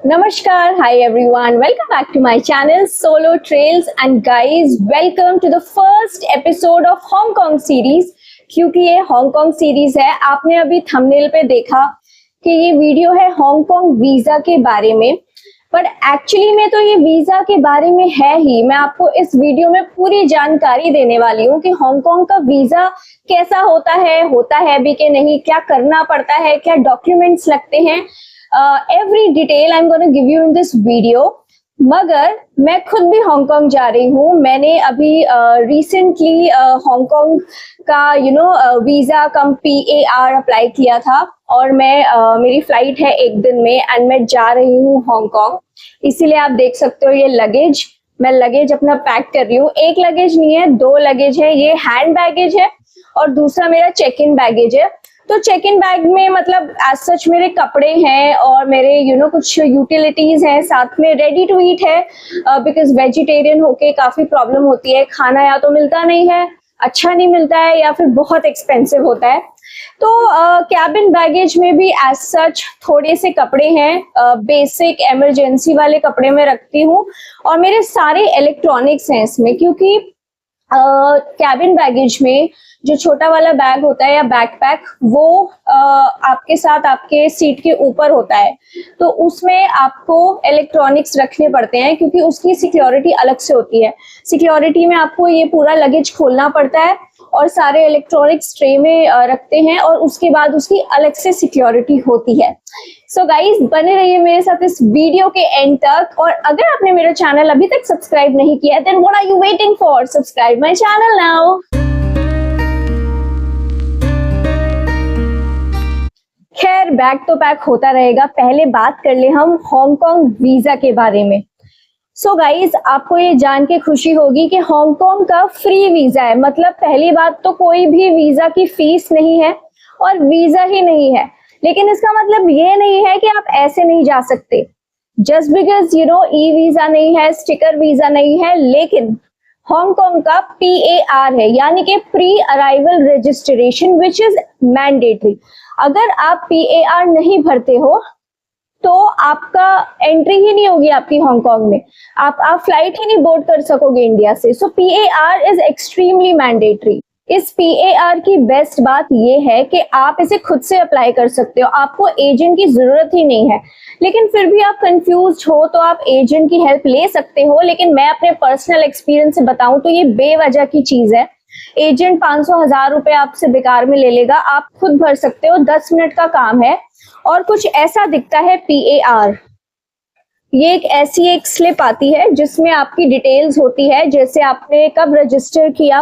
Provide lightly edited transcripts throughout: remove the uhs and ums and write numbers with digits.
Namaskar, hi everyone. Welcome back to my channel Solo Trails and guys, welcome to the first episode of Hong Kong series. क्योंकि ये Hong Kong series है, आपने अभी thumbnail पे देखा कि ये वीडियो है हांगकांग वीजा के बारे में, बट एक्चुअली में तो ये वीजा के बारे में है ही। मैं आपको इस वीडियो में पूरी जानकारी देने वाली हूँ कि हांगकांग का वीजा कैसा होता है भी कि नहीं, क्या करना पड़ता है, क्या डॉक्यूमेंट्स लगते हैं, every detail I'm going to give you in this video। मगर मैं खुद भी हांगकांग जा रही हूँ। मैंने अभी रिसेंटली हांगकांग का वीजा कम PAR अप्लाई किया था और मेरी फ्लाइट है एक दिन में एंड मैं जा रही हूँ हांगकांग। इसीलिए आप देख सकते हो ये लगेज, मैं लगेज अपना पैक कर रही हूँ। एक लगेज नहीं है, 2 लगेज है। ये हैंड बैगेज है और दूसरा मेरा चेक इन बैगेज है। तो चेक इन बैग में मतलब एज सच मेरे कपड़े हैं और मेरे कुछ यूटिलिटीज हैं, साथ में रेडी टू ईट है बिकॉज वेजिटेरियन होके काफी प्रॉब्लम होती है। खाना या तो मिलता नहीं है, अच्छा नहीं मिलता है, या फिर बहुत एक्सपेंसिव होता है। तो कैबिन बैगेज में भी एज सच थोड़े से कपड़े हैं, बेसिक इमरजेंसी वाले कपड़े में रखती हूँ और मेरे सारे इलेक्ट्रॉनिक्स हैं इसमें, क्योंकि कैबिन बैगेज में जो छोटा वाला बैग होता है या बैकपैक वो आपके साथ आपके सीट के ऊपर होता है, तो उसमें आपको इलेक्ट्रॉनिक्स रखने पड़ते हैं क्योंकि उसकी सिक्योरिटी अलग से होती है। सिक्योरिटी में आपको ये पूरा लगेज खोलना पड़ता है और सारे इलेक्ट्रॉनिक्स ट्रे में रखते हैं और उसके बाद उसकी अलग से सिक्योरिटी होती है। सो गाइज, बने रहिए मेरे साथ इस वीडियो के एंड तक। और अगर आपने मेरा चैनल अभी तक सब्सक्राइब नहीं किया है, then what are you waiting for? Subscribe my channel now. खैर, बैग तो पैक होता रहेगा, पहले बात कर ले हम हांगकांग वीजा के बारे में। सो गाइज, आपको ये जान के खुशी होगी कि हांगकांग का फ्री वीजा है। मतलब पहली बात तो कोई भी वीजा की फीस नहीं है और वीजा ही नहीं है, लेकिन इसका मतलब ये नहीं है कि आप ऐसे नहीं जा सकते जस्ट बिकॉज ई वीजा नहीं है, स्टिकर वीजा नहीं है। लेकिन हांगकांग का PAR है, यानी कि pre arrival registration which is mandatory. अगर आप PAR नहीं भरते हो तो आपका एंट्री ही नहीं होगी आपकी हांगकांग में, आप फ्लाइट ही नहीं बोर्ड कर सकोगे इंडिया से। सो PAR इज एक्सट्रीमली मैंडेटरी। इस PAR की बेस्ट बात ये है कि आप इसे खुद से अप्लाई कर सकते हो, आपको एजेंट की जरूरत ही नहीं है। लेकिन फिर भी आप कंफ्यूज हो तो आप एजेंट की हेल्प ले सकते हो, लेकिन मैं अपने पर्सनल एक्सपीरियंस से बताऊं तो ये बेवजह की चीज है। एजेंट 500,000 रुपए आपसे बेकार में ले लेगा, आप खुद भर सकते हो, 10 मिनट का काम है। और कुछ ऐसा दिखता है PAR। ये एक स्लिप आती है जिसमें आपकी डिटेल्स होती है, जैसे आपने कब रजिस्टर किया,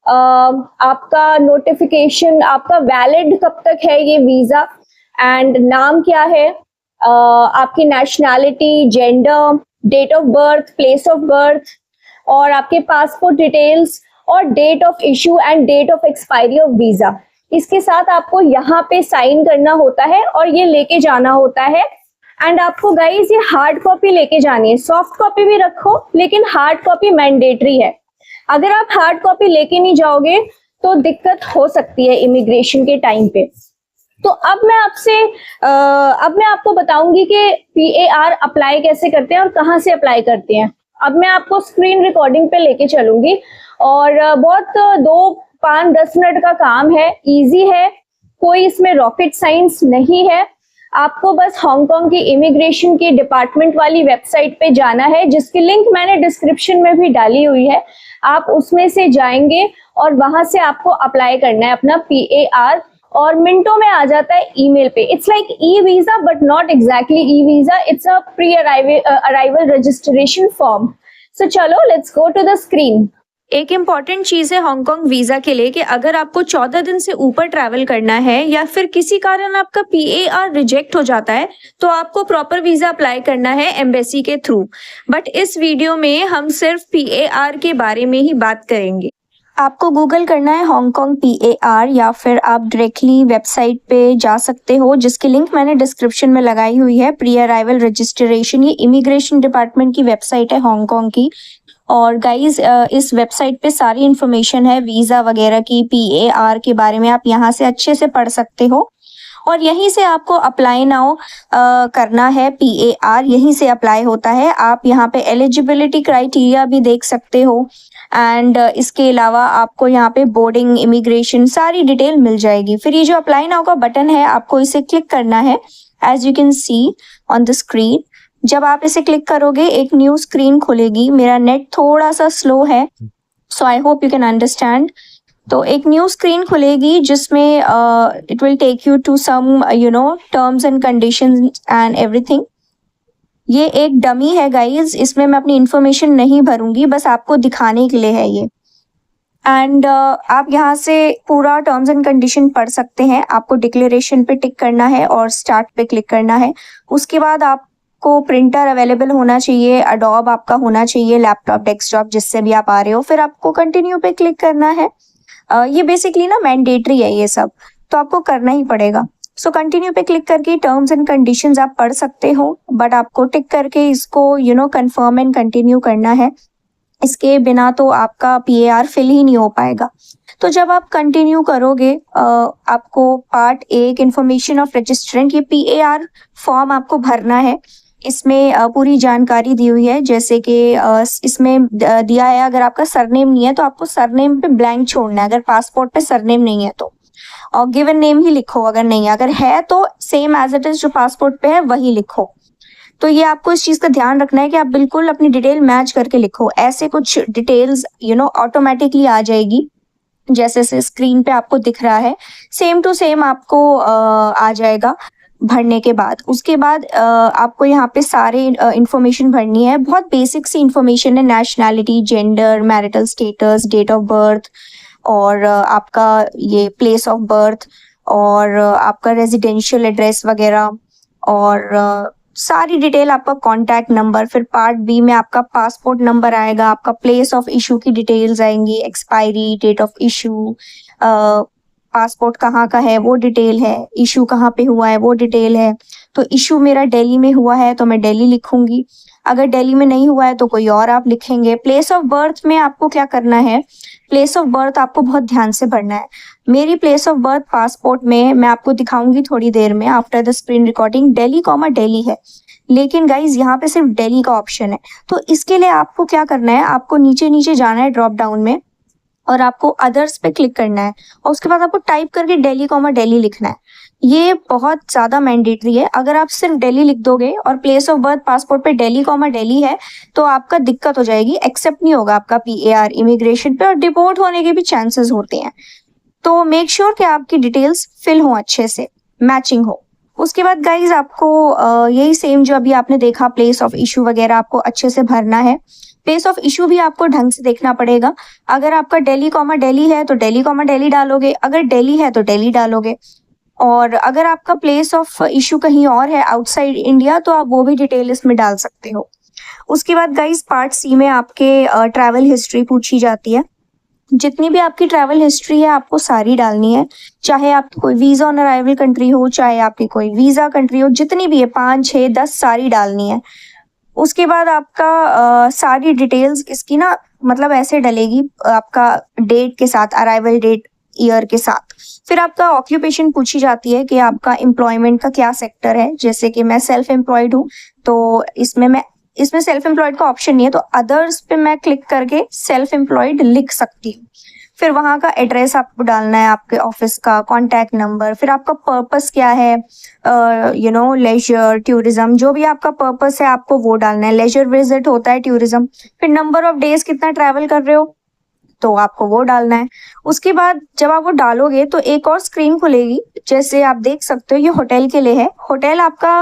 आपका नोटिफिकेशन, आपका वैलिड कब तक है ये वीजा, एंड नाम क्या है, आपकी nationality, gender, date of birth, place of birth, और आपके पासपोर्ट डिटेल्स और date of issue and date of expiry of visa. इसके साथ आपको यहाँ पे साइन करना होता है और ये लेके जाना होता है। एंड आपको गाइज ये हार्ड कॉपी लेके जानी है, सॉफ्ट कॉपी भी रखो लेकिन हार्ड कॉपी मैंडेटरी है। अगर आप हार्ड कॉपी लेके नहीं जाओगे तो दिक्कत हो सकती है इमिग्रेशन के टाइम पे। तो अब मैं आपको बताऊंगी कि PAR अप्लाई कैसे करते हैं और कहाँ से अप्लाई करते हैं। अब मैं आपको स्क्रीन रिकॉर्डिंग पे लेके चलूंगी और बहुत 2, 5, 10 मिनट का काम है, इजी है, कोई इसमें रॉकेट साइंस नहीं है। आपको बस हांगकांग की इमिग्रेशन की डिपार्टमेंट वाली वेबसाइट पे जाना है, जिसकी लिंक मैंने डिस्क्रिप्शन में भी डाली हुई है। आप उसमें से जाएंगे और वहां से आपको अप्लाई करना है अपना PAR और मिनटों में आ जाता है ईमेल पे। It's like e-visa but not exactly e-visa, it's a pre arrival registration form. So चलो let's go to the screen. एक इम्पॉर्टेंट चीज़ है हांगकांग वीज़ा के लिए कि अगर आपको 14 दिन से ऊपर ट्रैवल करना है या फिर किसी कारण आपका PAR रिजेक्ट हो जाता है तो आपको प्रॉपर वीज़ा अप्लाई करना है एम्बेसी के थ्रू। बट इस वीडियो में हम सिर्फ PAR के बारे में ही बात करेंगे। आपको गूगल करना है हांगकांग PAR या फिर आप डायरेक्टली वेबसाइट पे जा सकते हो, जिसकी लिंक मैंने डिस्क्रिप्शन में लगाई हुई है। प्री अराइवल रजिस्ट्रेशन, ये इमिग्रेशन डिपार्टमेंट की वेबसाइट है हांगकांग की। और गाइज इस वेबसाइट पे सारी इन्फॉर्मेशन है वीज़ा वगैरह की, PAR के बारे में आप यहाँ से अच्छे से पढ़ सकते हो। और यहीं से आपको अप्लाई नाउ करना है। PAR यहीं से अप्लाई होता है। आप यहाँ पे एलिजिबिलिटी क्राइटेरिया भी देख सकते हो एंड इसके अलावा आपको यहाँ पे बोर्डिंग, इमिग्रेशन सारी डिटेल मिल जाएगी। फिर ये जो अप्लाई नाउ का बटन है आपको इसे क्लिक करना है as you can see on the screen. जब आप इसे क्लिक करोगे एक न्यू स्क्रीन खुलेगी। मेरा नेट थोड़ा सा स्लो है so I hope you can understand. तो एक न्यू स्क्रीन खुलेगी जिसमें it will take you to some terms and conditions and everything. ये एक डमी है गाइज, इसमें मैं अपनी इंफॉर्मेशन नहीं भरूंगी, बस आपको दिखाने के लिए है ये। एंड आप यहाँ से पूरा टर्म्स एंड कंडीशन पढ़ सकते हैं। आपको डिक्लेरेशन पे टिक करना है और स्टार्ट पे क्लिक करना है। उसके बाद आपको प्रिंटर अवेलेबल होना चाहिए, अडोब आपका होना चाहिए, लैपटॉप, डेस्कटॉप, जिससे भी आप आ रहे हो। फिर आपको कंटिन्यू पे क्लिक करना है। ये बेसिकली ना मैंडेटरी है ये सब, तो आपको करना ही पड़ेगा। सो कंटिन्यू पे क्लिक करके टर्म्स एंड कंडीशंस आप पढ़ सकते हो, बट आपको टिक करके इसको कंफर्म एंड कंटिन्यू करना है। इसके बिना तो आपका PAR फिल ही नहीं हो पाएगा। तो जब आप कंटिन्यू करोगे आपको पार्ट 1 इंफॉर्मेशन ऑफ रजिस्ट्रेंट, ये PAR फॉर्म आपको भरना है। इसमें पूरी जानकारी दी हुई है, जैसे कि इसमें दिया है अगर आपका सरनेम नहीं है तो आपको सरनेम पे ब्लैंक छोड़ना है, अगर पासपोर्ट पे सरनेम नहीं है तो, और गिवन नेम ही लिखो अगर नहीं है, अगर है तो सेम एज इट इज जो पासपोर्ट पे है वही लिखो। तो ये आपको इस चीज का ध्यान रखना है कि आप बिल्कुल अपनी डिटेल मैच करके लिखो। ऐसे कुछ डिटेल्स ऑटोमेटिकली आ जाएगी, जैसे से स्क्रीन पे आपको दिख रहा है सेम टू सेम आपको आ जाएगा भरने के बाद। उसके बाद आपको यहाँ पे सारे इंफॉर्मेशन भरनी है। बहुत बेसिक सी इंफॉर्मेशन है, nationality, gender, marital status, date of birth और आपका ये प्लेस ऑफ बर्थ और आपका रेजिडेंशियल एड्रेस वगैरह और सारी डिटेल, आपका कॉन्टैक्ट नंबर। फिर पार्ट B में आपका पासपोर्ट नंबर आएगा, आपका प्लेस ऑफ इशू की डिटेल्स आएंगी, expiry, date of issue, passport कहाँ का है वो डिटेल है, इशू कहाँ पे हुआ है वो डिटेल है। तो इशू मेरा दिल्ली में हुआ है तो मैं दिल्ली लिखूंगी, अगर दिल्ली में नहीं हुआ है तो कोई और आप लिखेंगे। प्लेस ऑफ बर्थ में आपको क्या करना है, प्लेस ऑफ बर्थ आपको बहुत ध्यान से भरना है। मेरी प्लेस ऑफ बर्थ पासपोर्ट में मैं आपको दिखाऊंगी थोड़ी देर में after the screen recording, Delhi है, लेकिन गाइज यहाँ पे सिर्फ दिल्ली का ऑप्शन है। तो इसके लिए आपको क्या करना है, आपको नीचे नीचे जाना है ड्रॉप डाउन में और आपको अदर्स पे क्लिक करना है और उसके बाद आपको टाइप करके दिल्ली लिखना है। ये बहुत ज्यादा मैंडेटरी है। अगर आप सिर्फ दिल्ली लिख दोगे और प्लेस ऑफ बर्थ पासपोर्ट पे दिल्ली है तो आपका दिक्कत हो जाएगी, एक्सेप्ट नहीं होगा आपका PAR इमिग्रेशन पे और डिपोर्ट होने के भी चांसेस होते हैं। तो मेक श्योर कि आपकी डिटेल्स फिल हो, अच्छे से मैचिंग हो। उसके बाद गाइज आपको यही सेम जो अभी आपने देखा प्लेस ऑफ इशू वगैरह आपको अच्छे से भरना है। प्लेस ऑफ इशू भी आपको ढंग से देखना पड़ेगा। अगर आपका दिल्ली है तो दिल्ली डालोगे, अगर दिल्ली है तो दिल्ली डालोगे, और अगर आपका प्लेस ऑफ इशू कहीं और है आउटसाइड इंडिया तो आप वो भी डिटेल इसमें डाल सकते हो। उसके बाद गाइज पार्ट C में आपके ट्रैवल हिस्ट्री पूछी जाती है। जितनी भी आपकी ट्रैवल हिस्ट्री है आपको सारी डालनी है, चाहे आपकी कोई वीजा ऑन अराइवल कंट्री हो, चाहे आपकी कोई वीजा कंट्री हो, जितनी भी है 5, 6, 10 सारी डालनी है। उसके बाद आपका सारी डिटेल्स इसकी ना मतलब ऐसे डलेगी आपका डेट के साथ, अराइवल डेट, ईयर के साथ। फिर आपका ऑक्यूपेशन पूछी जाती है कि आपका एम्प्लॉयमेंट का क्या सेक्टर है। जैसे कि मैं सेल्फ एम्प्लॉयड हूँ तो इसमें सेल्फ एम्प्लॉयड का ऑप्शन नहीं है, तो अदर्स पे मैं क्लिक करके सेल्फ एम्प्लॉयड लिख सकती हूँ। फिर वहाँ का एड्रेस आपको डालना है, आपके ऑफिस का कॉन्टैक्ट नंबर। फिर आपका पर्पस क्या है, लेजर, टूरिज्म, जो भी आपका पर्पस है आपको वो डालना है। लेजर विजिट होता है टूरिज्म। फिर नंबर ऑफ डेज कितना ट्रैवल कर रहे हो तो आपको वो डालना है। उसके बाद जब आप वो डालोगे तो एक और स्क्रीन खुलेगी, जैसे आप देख सकते हो ये होटल के लिए है। होटल आपका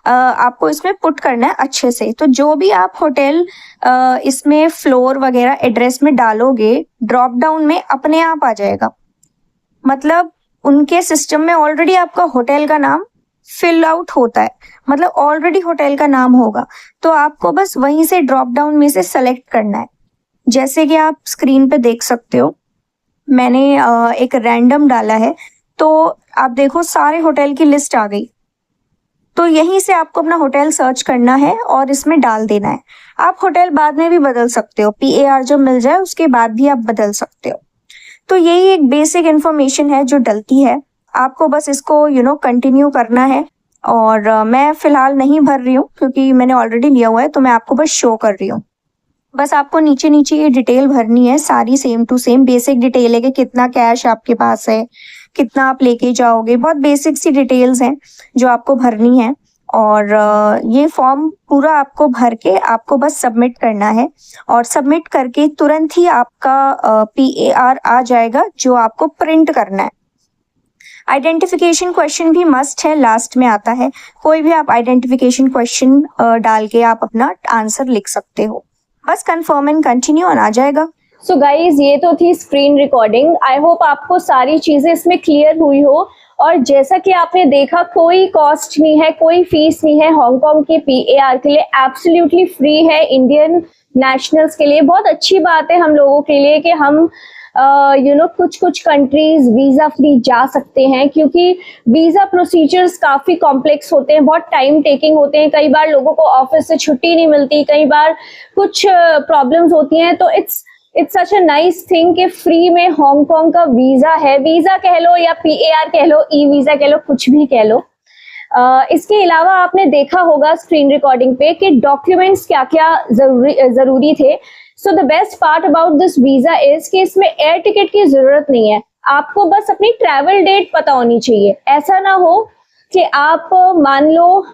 आपको इसमें पुट करना है अच्छे से। तो जो भी आप होटल इसमें फ्लोर वगैरह एड्रेस में डालोगे ड्रॉप डाउन में अपने आप आ जाएगा। मतलब उनके सिस्टम में ऑलरेडी आपका होटल का नाम फिल आउट होता है, मतलब ऑलरेडी होटल का नाम होगा। तो आपको बस वहीं से ड्रॉप डाउन में से सेलेक्ट करना है। जैसे कि आप स्क्रीन पे देख सकते हो मैंने एक रैंडम डाला है, तो आप देखो सारे होटल की लिस्ट आ गई। तो यहीं से आपको अपना होटल सर्च करना है और इसमें डाल देना है। आप होटल बाद में भी बदल सकते हो, PAR जो मिल जाए उसके बाद भी आप बदल सकते हो। तो यही एक बेसिक इंफॉर्मेशन है जो डलती है। आपको बस इसको कंटिन्यू करना है। और मैं फ़िलहाल नहीं भर रही हूँ क्योंकि मैंने ऑलरेडी लिया हुआ है, तो मैं आपको बस शो कर रही हूँ। बस आपको नीचे नीचे ये डिटेल भरनी है, सारी same to same basic detail है कि कितना कैश आपके पास है, कितना आप लेके जाओगे, बहुत बेसिक सी डिटेल्स हैं जो आपको भरनी है। और ये फॉर्म पूरा आपको भर के आपको बस सबमिट करना है, और सबमिट करके तुरंत ही आपका PAR आ जाएगा जो आपको प्रिंट करना है। आइडेंटिफिकेशन क्वेश्चन भी मस्ट है, लास्ट में आता है। कोई भी आप आइडेंटिफिकेशन क्वेश्चन डाल के आप अपना आंसर लिख सकते हो। बस कंफर्म एंड कंटिन्यू आ जाएगा। सो गाइज, ये तो थी स्क्रीन रिकॉर्डिंग। आई होप आपको सारी चीजें इसमें क्लियर हुई हो। और जैसा कि आपने देखा, कोई कॉस्ट नहीं है, कोई फीस नहीं है हांगकांग के PAR के लिए, एब्सोल्युटली फ्री है इंडियन नेशनल्स के लिए। बहुत अच्छी बात है हम लोगों के लिए कि हम कुछ कंट्रीज वीजा फ्री जा सकते हैं, क्योंकि वीजा प्रोसीजर्स काफी कॉम्प्लेक्स होते हैं, बहुत टाइम टेकिंग होते हैं। कई बार लोगों को ऑफिस से छुट्टी नहीं मिलती, कई बार कुछ प्रॉब्लम्स होती हैं। तो it's such a nice thing कि फ्री में हांगकांग का वीजा है। वीजा कह लो या PAR कह लो, ई वीजा कह लो, कुछ भी कह लो। इसके अलावा आपने देखा होगा स्क्रीन रिकॉर्डिंग पे कि डॉक्यूमेंट्स क्या क्या जरूरी थे। So the best part about this visa is कि इसमें एयर टिकट की जरूरत नहीं है, आपको बस अपनी ट्रैवल डेट पता होनी चाहिए। ऐसा ना हो कि आप मान लो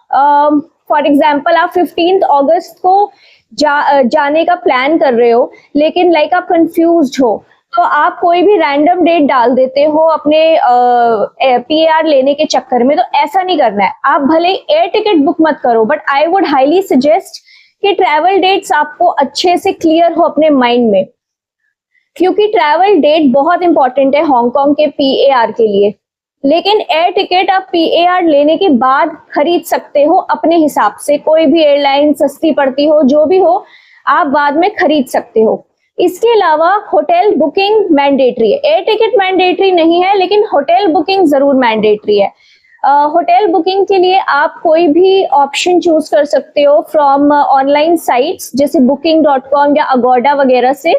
फॉर एग्जाम्पल आप 15 अगस्त को जाने का प्लान कर रहे हो, लेकिन लाइक आप कंफ्यूज्ड हो, तो आप कोई भी रैंडम डेट डाल देते हो अपने PAR लेने के चक्कर में। तो ऐसा नहीं करना है। आप भले एयर टिकट बुक मत करो, but I would highly suggest कि ट्रैवल डेट्स आपको अच्छे से क्लियर हो अपने माइंड में, क्योंकि ट्रैवल डेट बहुत इंपॉर्टेंट है हांगकांग के PAR के लिए। लेकिन एयर टिकट आप PAR लेने के बाद खरीद सकते हो अपने हिसाब से, कोई भी एयरलाइन सस्ती पड़ती हो, जो भी हो, आप बाद में खरीद सकते हो। इसके अलावा होटल बुकिंग मैंडेटरी है, एयर टिकट मैंडेटरी नहीं है, लेकिन होटल बुकिंग जरूर मैंडेटरी है। होटल बुकिंग के लिए आप कोई भी ऑप्शन चूज कर सकते हो फ्रॉम ऑनलाइन साइट्स जैसे booking.com या अगोडा वगैरह से।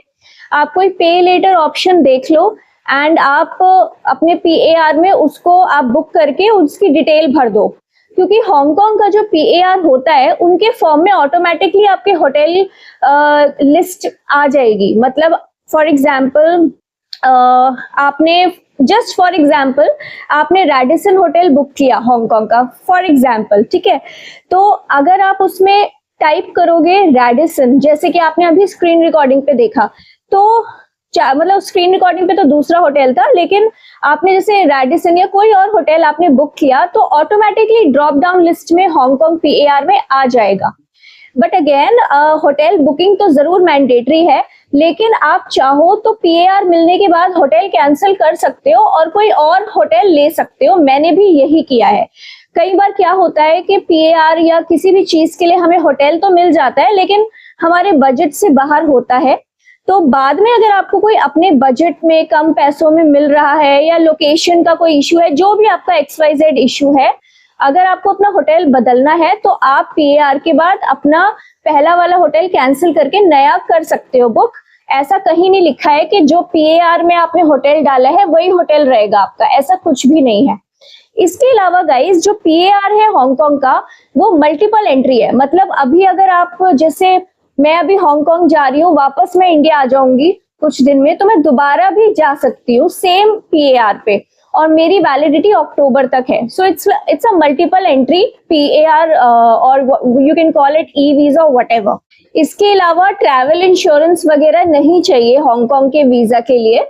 आप कोई पे लेटर ऑप्शन देख लो एंड आप अपने PAR में उसको आप बुक करके उसकी डिटेल भर दो, क्योंकि हांगकांग का जो PAR होता है उनके फॉर्म में ऑटोमेटिकली आपके होटल लिस्ट आ जाएगी। मतलब फॉर एग्जाम्पल आपने रेडिसन होटल बुक किया हांगकांग का, फॉर एग्जाम्पल, ठीक है। तो अगर आप उसमें टाइप करोगे रेडिसन, जैसे कि आपने अभी स्क्रीन रिकॉर्डिंग पे देखा, तो मतलब स्क्रीन रिकॉर्डिंग पे तो दूसरा होटल था, लेकिन आपने जैसे रेडिसन या कोई और होटल आपने बुक किया तो ऑटोमेटिकली ड्रॉप डाउन लिस्ट में हांगकांग PAR में आ जाएगा। बट अगेन होटल बुकिंग तो जरूर मैंडेटरी है, लेकिन आप चाहो तो PAR मिलने के बाद होटल कैंसिल कर सकते हो और कोई और होटल ले सकते हो। मैंने भी यही किया है। कई बार क्या होता है कि PAR या किसी भी चीज के लिए हमें होटल तो मिल जाता है, लेकिन हमारे बजट से बाहर होता है। तो बाद में अगर आपको कोई अपने बजट में कम पैसों में मिल रहा है या लोकेशन का कोई इशू है, जो भी आपका XYZ इशू है, अगर आपको अपना होटल बदलना है तो आप PAR के बाद अपना पहला वाला होटल कैंसिल करके नया कर सकते हो बुक। ऐसा कहीं नहीं लिखा है कि जो PAR में आपने होटल डाला है वही होटल रहेगा आपका, ऐसा कुछ भी नहीं है। इसके अलावा गाइस, जो PAR है हांगकांग का वो मल्टीपल एंट्री है। मतलब अभी अगर आप, जैसे मैं अभी हांगकांग जा रही हूँ, वापस मैं इंडिया आ जाऊंगी कुछ दिन में, तो मैं दोबारा भी जा सकती हूँ सेम PAR पे, और मेरी वैलिडिटी अक्टूबर तक है। So it's a multiple entry PAR, और you can call it e visa whatever. इसके अलावा ट्रैवल इंश्योरेंस वगैरह नहीं चाहिए हांगकांग के वीजा के लिए।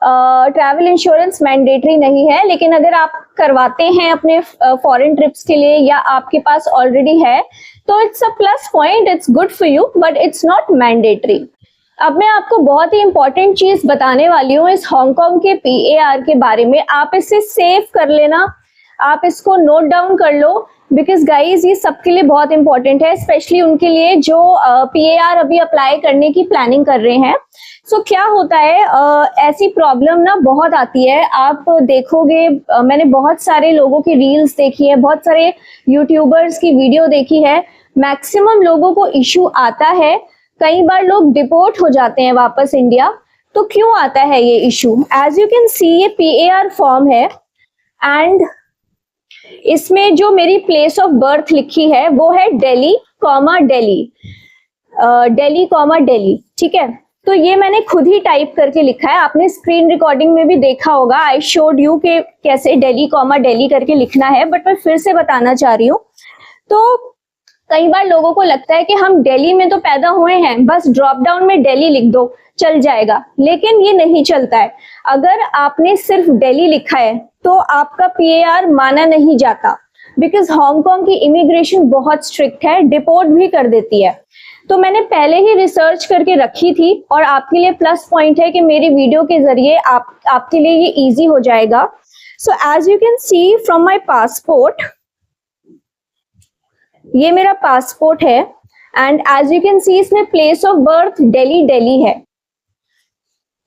ट्रैवल इंश्योरेंस मैंडेटरी नहीं है, लेकिन अगर आप करवाते हैं अपने फॉरेन ट्रिप्स के लिए या आपके पास ऑलरेडी है तो it's a plus point, it's good for you, but it's not mandatory. अब मैं आपको बहुत ही इंपॉर्टेंट चीज बताने वाली हूँ इस हांगकांग के PAR के बारे में। आप इसे सेव कर लेना, आप इसको नोट डाउन कर लो, बिकॉज गाइज ये सबके लिए बहुत इंपॉर्टेंट है, स्पेशली उनके लिए जो PAR अभी अप्लाई करने की प्लानिंग कर रहे हैं। सो क्या होता है, ऐसी प्रॉब्लम ना बहुत आती है। आप देखोगे, मैंने बहुत सारे लोगों की रील्स देखी है, बहुत सारे यूट्यूबर्स की वीडियो देखी है, मैक्सिमम लोगों को इशू आता है। कई बार लोग डिपोर्ट हो जाते हैं वापस इंडिया। तो क्यों आता है ये issue? As you can see, ये PAR फॉर्म है एंड इसमें जो मेरी प्लेस ऑफ बर्थ लिखी है वो है दिल्ली कॉमा दिल्ली, दिल्ली कॉमा दिल्ली, ठीक है। तो ये मैंने खुद ही टाइप करके लिखा है, आपने स्क्रीन रिकॉर्डिंग में भी देखा होगा, आई शोड यू के कैसे दिल्ली कॉमा दिल्ली करके लिखना है, बट मैं फिर से बताना चाह रही हूँ। तो कई बार लोगों को लगता है कि हम दिल्ली में तो पैदा हुए हैं, बस ड्रॉप डाउन में दिल्ली लिख दो चल जाएगा, लेकिन ये नहीं चलता है। अगर आपने सिर्फ दिल्ली लिखा है तो आपका PAR माना नहीं जाता, बिकॉज हांगकांग की इमिग्रेशन बहुत स्ट्रिक्ट है, डिपोर्ट भी कर देती है। तो मैंने पहले ही रिसर्च करके रखी थी, और आपके लिए प्लस पॉइंट है कि मेरी वीडियो के जरिए आपके लिए ये इजी हो जाएगा। So as you can see from my passport, ये मेरा पासपोर्ट है, and as you can see इसमें place of birth Delhi Delhi है।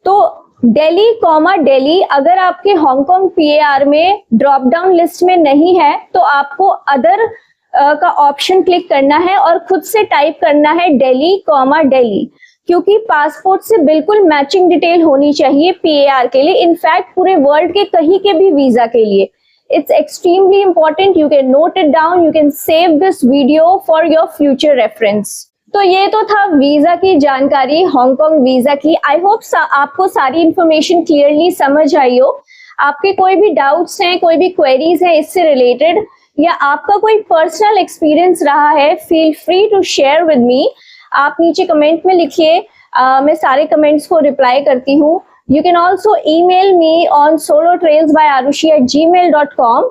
तो दिल्ली कॉमा दिल्ली अगर आपके हांगकांग PAR में ड्रॉप डाउन लिस्ट में नहीं है तो आपको अदर का ऑप्शन क्लिक करना है और खुद से टाइप करना है दिल्ली कॉमा दिल्ली, क्योंकि पासपोर्ट से बिल्कुल मैचिंग डिटेल होनी चाहिए PAR के लिए, इनफैक्ट पूरे वर्ल्ड के कहीं के भी वीजा के लिए। It's extremely important, you can note it down, you can save this video for your future reference. तो ये तो था वीजा की जानकारी, हांगकांग वीजा की। आई होप आपको सारी इंफॉर्मेशन क्लियरली समझ आई हो। आपके कोई भी डाउट्स हैं, कोई भी क्वेरीज हैं इससे रिलेटेड, या आपका कोई पर्सनल एक्सपीरियंस रहा है, feel free to share with me. आप नीचे कमेंट में लिखिए, मैं सारे कमेंट्स को रिप्लाई करती हूँ। You can also email me on solotrailsbyarushi@gmail.com,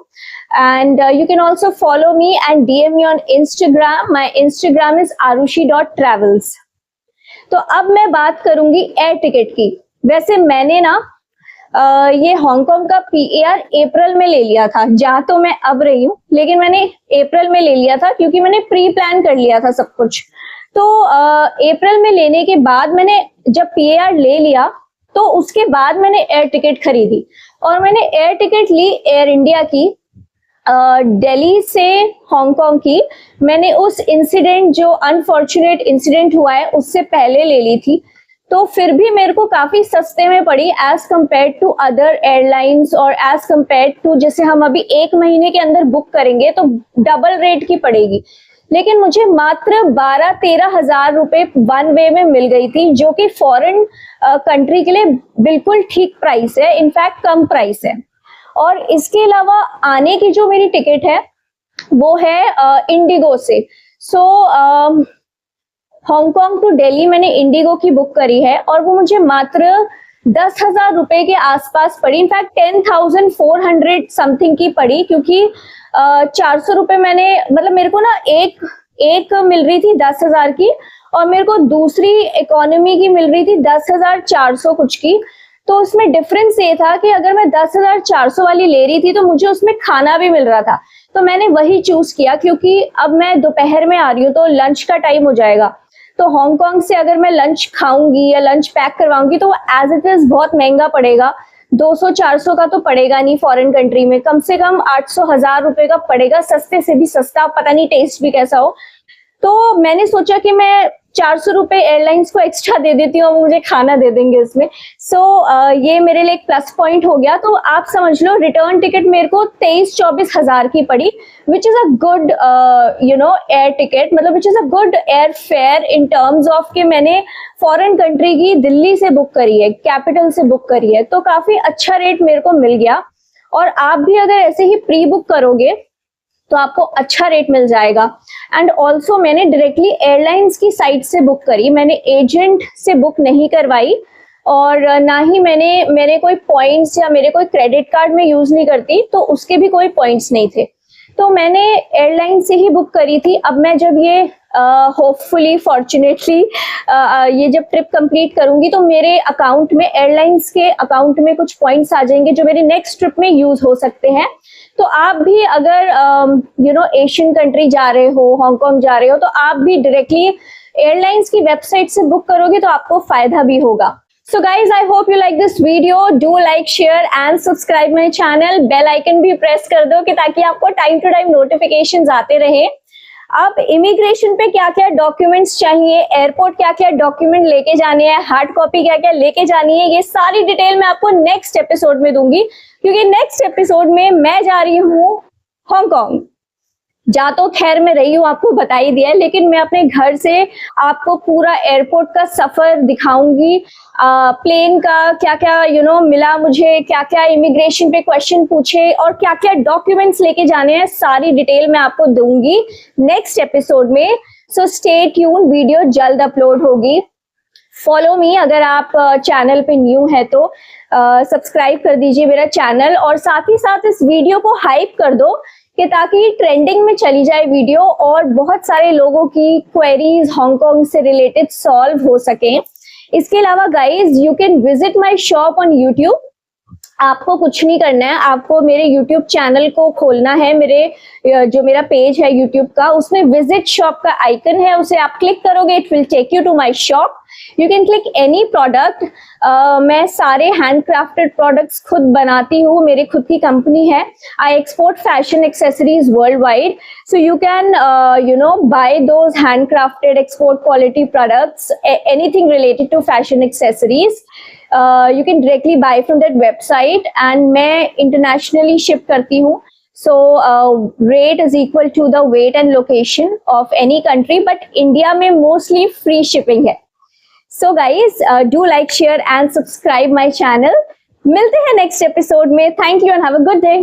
and you can also follow me and DM me on Instagram. My Instagram is arushi.travels. तो अब मैं बात करूंगी एयर टिकट की। वैसे मैंने ना ये हांगकांग का PAR अप्रैल में ले लिया था, जहाँ तो मैं अब रही हूँ, लेकिन मैंने अप्रैल में ले लिया था क्योंकि मैंने प्री प्लान कर लिया था सब कुछ। तो अप्रैल में लेने के बाद मैंने जब PAR ले लिया तो उसके बाद मैंने एयर टिकट खरीदी, और मैंने एयर टिकट ली एयर इंडिया की, दिल्ली से हांगकांग की। मैंने उस इंसिडेंट, जो अनफॉर्चुनेट इंसिडेंट हुआ है, उससे पहले ले ली थी। तो फिर भी मेरे को काफी सस्ते में पड़ी as compare to other airlines, और एज कम्पेयर टू जैसे हम अभी 1 महीने के अंदर बुक करेंगे तो डबल रेट की पड़ेगी। लेकिन मुझे मात्र 12-13 हजार रुपए वन वे में मिल गई थी, जो कि फॉरेन कंट्री के लिए बिल्कुल ठीक प्राइस है, इनफैक्ट कम प्राइस है। और इसके अलावा आने की जो मेरी टिकट है वो है इंडिगो से। सो हांगकांग टू दिल्ली मैंने इंडिगो की बुक करी है, और वो मुझे मात्र 10,000 रुपए के आसपास पड़ी, इनफैक्ट 10,400 समथिंग की पड़ी, क्योंकि 400 रुपए मैंने, मतलब मेरे को ना एक मिल रही थी 10,000 की, और मेरे को दूसरी इकोनॉमी की मिल रही थी 10,400 कुछ की। तो उसमें डिफरेंस ये था कि अगर मैं 10,400 वाली ले रही थी तो मुझे उसमें खाना भी मिल रहा था, तो मैंने वही चूज किया, क्योंकि अब मैं दोपहर में आ रही हूँ तो लंच का टाइम हो जाएगा। तो हांगकांग से अगर मैं लंच खाऊंगी या लंच पैक करवाऊंगी तो एज इट इज बहुत महंगा पड़ेगा, 200-400 का तो पड़ेगा नहीं फॉरेन कंट्री में, कम से कम 800-1000 रुपए का पड़ेगा, सस्ते से भी सस्ता, पता नहीं टेस्ट भी कैसा हो। तो मैंने सोचा कि मैं 400 रुपए एयरलाइंस को एक्स्ट्रा दे देती हूँ, मुझे खाना दे देंगे इसमें। ये मेरे लिए एक प्लस पॉइंट हो गया। तो आप समझ लो रिटर्न टिकट मेरे को 23-24 हजार की पड़ी, which is a good air ticket, मतलब which is a good air fare in terms of कि मैंने फॉरेन कंट्री की दिल्ली से बुक करी है, कैपिटल से बुक करी है, तो काफी अच्छा रेट मेरे को मिल गया। और आप भी अगर ऐसे ही प्री बुक करोगे तो आपको अच्छा रेट मिल जाएगा। एंड ऑल्सो मैंने डायरेक्टली एयरलाइंस की साइट से बुक करी, मैंने एजेंट से बुक नहीं करवाई, और ना ही मेरे कोई पॉइंट्स या मेरे कोई क्रेडिट कार्ड में यूज नहीं करती, तो उसके भी कोई पॉइंट्स नहीं थे, तो मैंने एयरलाइन से ही बुक करी थी। अब मैं जब ये होपफुली फॉर्चुनेटली ये जब ट्रिप कंप्लीट करूंगी तो मेरे अकाउंट में, एयरलाइंस के अकाउंट में कुछ पॉइंट्स आ जाएंगे जो मेरे नेक्स्ट ट्रिप में यूज हो सकते हैं। तो आप भी अगर एशियन कंट्री जा रहे हो, हांगकांग जा रहे हो, तो आप भी डायरेक्टली एयरलाइंस की वेबसाइट से बुक करोगे तो आपको फायदा भी होगा। So guys, I hope you like this video. Do like, share and subscribe my channel. Bell icon भी press कर दो कि ताकि आपको time to time notifications आते रहे। अब इमिग्रेशन पे क्या क्या डॉक्यूमेंट्स चाहिए, एयरपोर्ट क्या क्या डॉक्यूमेंट लेके जाने हैं, हार्ड कॉपी क्या क्या लेके जानी है, ये सारी डिटेल मैं आपको नेक्स्ट एपिसोड में दूंगी, क्योंकि नेक्स्ट एपिसोड में मैं जा रही हूँ हांगकांग। जा तो खैर मैं रही हूँ, आपको बता ही दिया है, लेकिन मैं अपने घर से आपको पूरा एयरपोर्ट का सफर दिखाऊंगी, प्लेन का क्या क्या मिला मुझे, क्या क्या इमिग्रेशन पे क्वेश्चन पूछे और क्या क्या डॉक्यूमेंट्स लेके जाने हैं, सारी डिटेल मैं आपको दूंगी नेक्स्ट एपिसोड में। सो स्टे ट्यून, वीडियो जल्द अपलोड होगी। फॉलो मी, अगर आप चैनल पे न्यू है तो सब्सक्राइब कर दीजिए मेरा चैनल, और साथ ही साथ इस वीडियो को हाइप कर दो कि ताकि ट्रेंडिंग में चली जाए वीडियो और बहुत सारे लोगों की क्वेरीज हांगकांग से रिलेटेड सॉल्व हो सके। इसके अलावा guys, you can visit my shop on YouTube. आपको कुछ नहीं करना है, आपको मेरे YouTube चैनल को खोलना है, जो मेरा पेज है YouTube का, उसमें विजिट शॉप का आइकन है, उसे आप क्लिक करोगे, it will take you to my shop. You can click any product. मैं सारे हैंडक्राफ्टेड प्रोडक्ट्स खुद बनाती हूँ, मेरी खुद की कंपनी है। I export fashion accessories world wide, so you can buy those handcrafted export quality products, anything related to fashion accessories. You can directly buy from that website, and मैं internationally ship करती हूँ, so rate is equal to the weight and location of any country, but India में mostly free shipping है। So guys, do like, share and subscribe my channel। मिलते हैं next episode में। Thank you and have a good day।